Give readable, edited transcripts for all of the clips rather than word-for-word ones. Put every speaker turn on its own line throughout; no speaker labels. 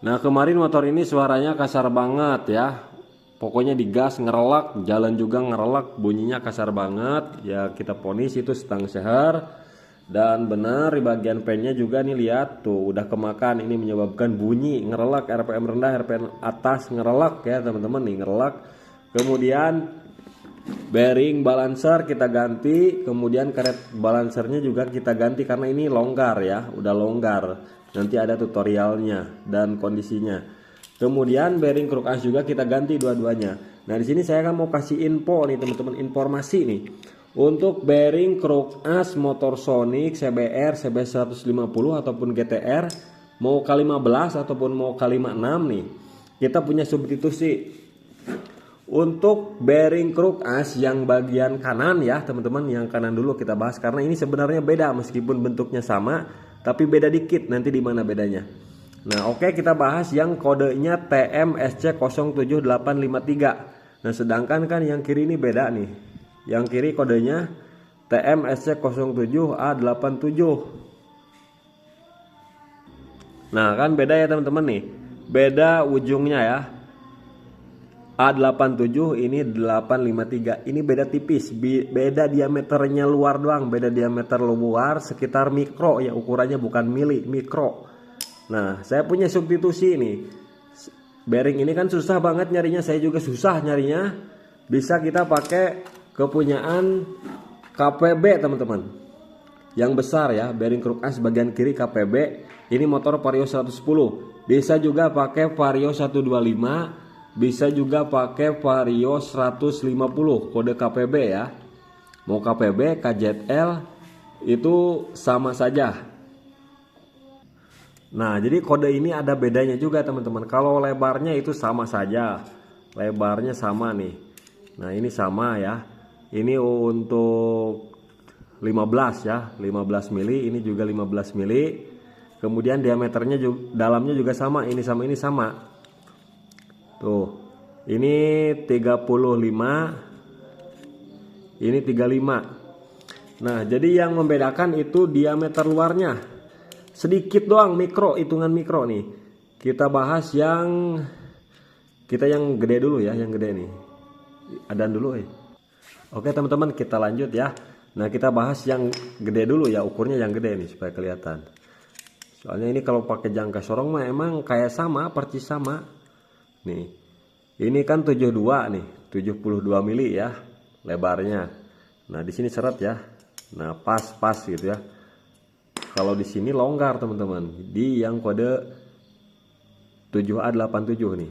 Nah kemarin motor ini suaranya kasar banget ya. Pokoknya digas ngerelak, jalan juga ngerelak, bunyinya kasar banget. Ya kita ponis itu setang seher. Dan benar di bagian pennya juga nih lihat tuh udah kemakan, ini menyebabkan bunyi ngerelak, RPM rendah, RPM atas ngerelak ya teman-teman nih ngerelak. Kemudian bearing balancer kita ganti, kemudian karet balancernya juga kita ganti karena ini longgar ya, udah longgar. Nanti ada tutorialnya dan kondisinya. Kemudian bearing crook as juga kita ganti dua-duanya. Nah di sini saya kan mau kasih info nih teman-teman, informasi nih. Untuk bearing crook as motor Sonic CBR CB 150 ataupun GTR mau K15 ataupun mau K56 nih, kita punya substitusi. Untuk bearing crook as yang bagian kanan ya teman-teman, yang kanan dulu kita bahas karena ini sebenarnya beda meskipun bentuknya sama tapi beda dikit, nanti di mana bedanya. Nah oke, kita bahas yang kodenya TMSC07853. Nah sedangkan kan yang kiri ini beda nih, yang kiri kodenya TMSC07A87. Nah kan beda ya teman-teman nih, beda ujungnya ya. A87 ini 853, ini beda tipis, beda diameternya luar doang, beda diameter luar sekitar mikro ya, ukurannya bukan mili, mikro. Nah saya punya substitusi ini. Bearing ini kan susah banget nyarinya, saya juga susah nyarinya. Bisa kita pakai kepunyaan KPB teman-teman, yang besar ya, bearing crook as bagian kiri KPB. Ini motor Vario 110. Bisa juga pakai Vario 125, bisa juga pakai Vario 150 kode KPB ya. Mau KPB, KZL itu sama saja. Nah jadi kode ini ada bedanya juga teman-teman. Kalau lebarnya itu sama saja, lebarnya sama nih. Nah ini sama ya. Ini untuk 15 ya, 15 mili, ini juga 15 mili. Kemudian diameternya juga, dalamnya juga sama, ini sama ini sama. Tuh, ini 35, ini 35. Nah, jadi yang membedakan itu diameter luarnya. Sedikit doang, mikro, hitungan mikro nih. Kita bahas yang gede dulu ya, yang gede nih. Adan dulu Oke teman-teman, kita lanjut ya. Nah, kita bahas yang gede dulu ya, ukurnya yang gede nih supaya kelihatan. Soalnya ini kalau pakai jangka sorong mah emang kayak sama, percis sama. Nih, ini kan 72 nih, 72 mili ya lebarnya. Nah di sini seret ya, nah pas gitu ya. Kalau di sini longgar teman-teman, di yang kode 7A87 nih.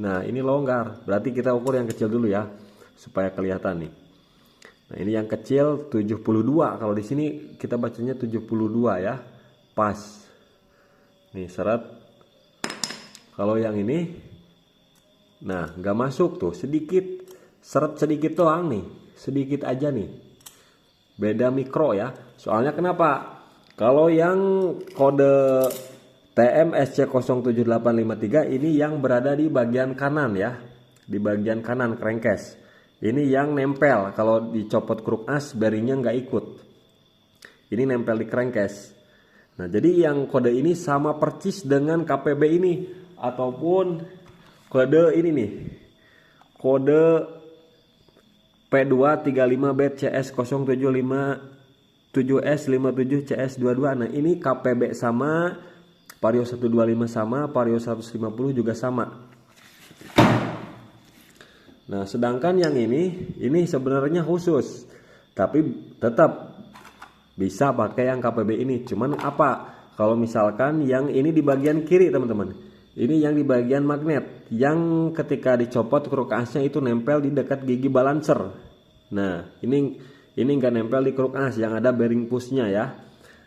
Nah ini longgar, berarti kita ukur yang kecil dulu ya, supaya kelihatan nih. Nah ini yang kecil 72, kalau di sini kita bacanya 72 ya, pas. Nih seret. Kalau yang ini nah nggak masuk tuh, sedikit seret sedikit doang nih, sedikit aja nih, beda mikro ya. Soalnya kenapa, kalau yang kode TMSC07853 ini yang berada di bagian kanan ya, di bagian kanan crankcase ini yang nempel. Kalau dicopot crook as bearingnya nggak ikut, ini nempel di crankcase. Nah jadi yang kode ini sama percis dengan KPB ini ataupun kode ini nih, kode P235BCS0757S57CS22. Nah ini KPB sama, Vario 125 sama, Vario 150 juga sama. Nah sedangkan yang ini sebenarnya khusus, tapi tetap bisa pakai yang KPB ini. Cuman apa, kalau misalkan yang ini di bagian kiri teman-teman, ini yang di bagian magnet, yang ketika dicopot crook asnya itu nempel di dekat gigi balancer. Nah ini nggak nempel di crook as, yang ada bearing pushnya ya.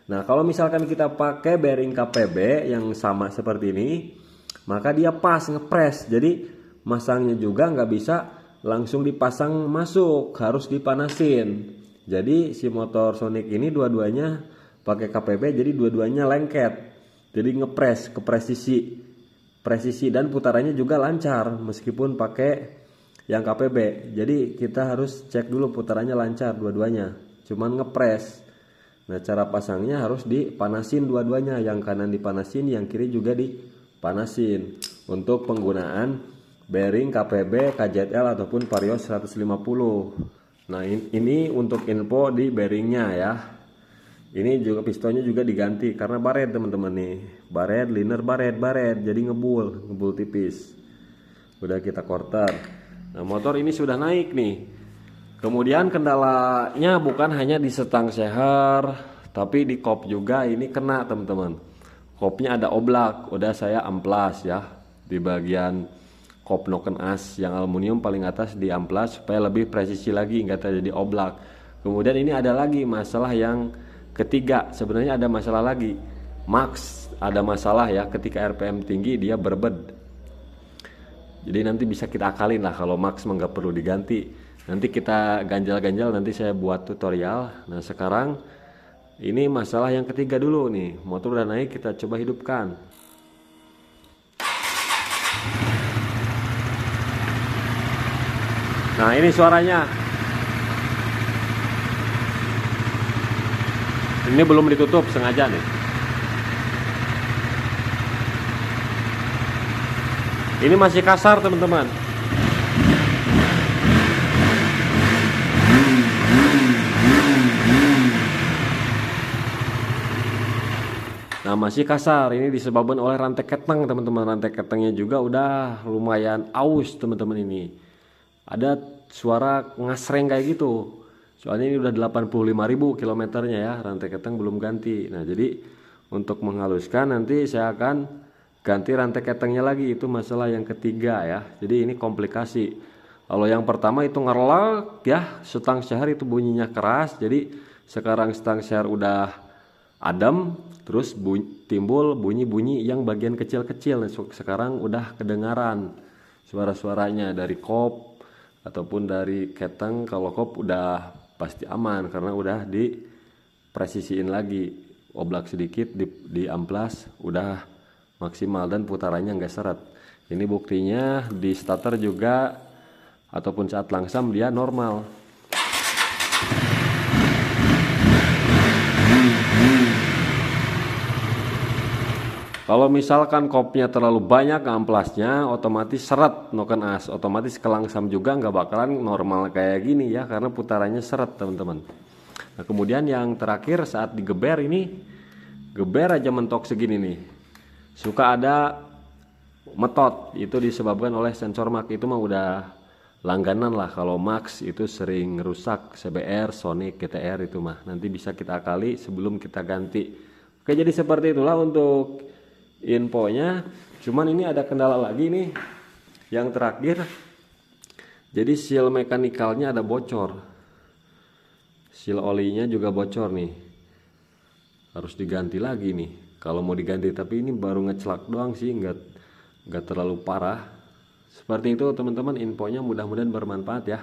Nah kalau misalkan kita pakai bearing KPB yang sama seperti ini, maka dia pas ngepres. Jadi masangnya juga nggak bisa langsung dipasang masuk, harus dipanasin. Jadi si motor Sonic ini dua-duanya pakai KPB, jadi dua-duanya lengket. Jadi ngepres ke presisi dan putarannya juga lancar meskipun pakai yang KPB. Jadi kita harus cek dulu putarannya lancar dua-duanya, cuman ngepres. Nah cara pasangnya harus dipanasin dua-duanya, yang kanan dipanasin, yang kiri juga panasin untuk penggunaan bearing KPB, KZL ataupun Vario 150. Nah ini untuk info di bearingnya ya. Ini juga pistonnya juga diganti karena baret teman-teman nih, baret liner, baret jadi ngebul tipis. Udah kita quarter. Nah motor ini sudah naik nih. Kemudian kendalanya bukan hanya di setang seher, tapi di kop juga ini kena teman-teman. Kopnya ada oblak, udah saya amplas ya di bagian kop noken as yang aluminium paling atas di amplas supaya lebih presisi lagi, nggak terjadi oblak. Kemudian ini ada lagi masalah yang ketiga, sebenarnya ada masalah lagi. Max ada masalah ya, ketika RPM tinggi dia berbed. Jadi nanti bisa kita akalin lah, kalau max nggak perlu diganti. Nanti kita ganjal-ganjal, nanti saya buat tutorial. Nah sekarang ini masalah yang ketiga dulu nih. Motor udah naik, kita coba hidupkan. Nah ini suaranya. Ini belum ditutup sengaja nih. Ini masih kasar teman-teman. Nah masih kasar, ini disebabkan oleh rantai keteng teman-teman. Rantai ketengnya juga udah lumayan aus teman-teman ini. Ada suara ngasreng kayak gitu. Soalnya ini udah 85.000 kilometernya ya, rantai keteng belum ganti. Nah jadi untuk menghaluskan nanti saya akan ganti rantai ketengnya lagi. Itu masalah yang ketiga ya. Jadi ini komplikasi. Kalau yang pertama itu ngerlek ya, setang seher itu bunyinya keras. Jadi sekarang setang seher udah adem, terus timbul bunyi-bunyi yang bagian kecil-kecil. Sekarang udah kedengaran suara-suaranya dari kop ataupun dari keteng. Kalau kop udah pasti aman karena udah dipresisiin lagi, oblak sedikit di amplas udah maksimal dan putarannya nggak seret. Ini buktinya di starter juga ataupun saat langsam dia normal. Kalau misalkan kopnya terlalu banyak amplasnya, otomatis seret noken as, otomatis kelangsam juga nggak bakalan normal kayak gini ya, karena putarannya seret teman-teman. Nah kemudian yang terakhir saat digeber ini, geber aja mentok segini nih, suka ada metot. Itu disebabkan oleh sensor max, itu mah udah langganan lah. Kalau max itu sering rusak, CBR, Sonic, GTR itu mah nanti bisa kita akali sebelum kita ganti. Oke, jadi seperti itulah untuk infonya. Cuman ini ada kendala lagi nih yang terakhir. Jadi seal mekanikalnya ada bocor, seal olinya juga bocor nih, harus diganti lagi nih kalau mau diganti. Tapi ini baru ngecelak doang sih, nggak terlalu parah. Seperti itu teman-teman infonya, mudah-mudahan bermanfaat ya.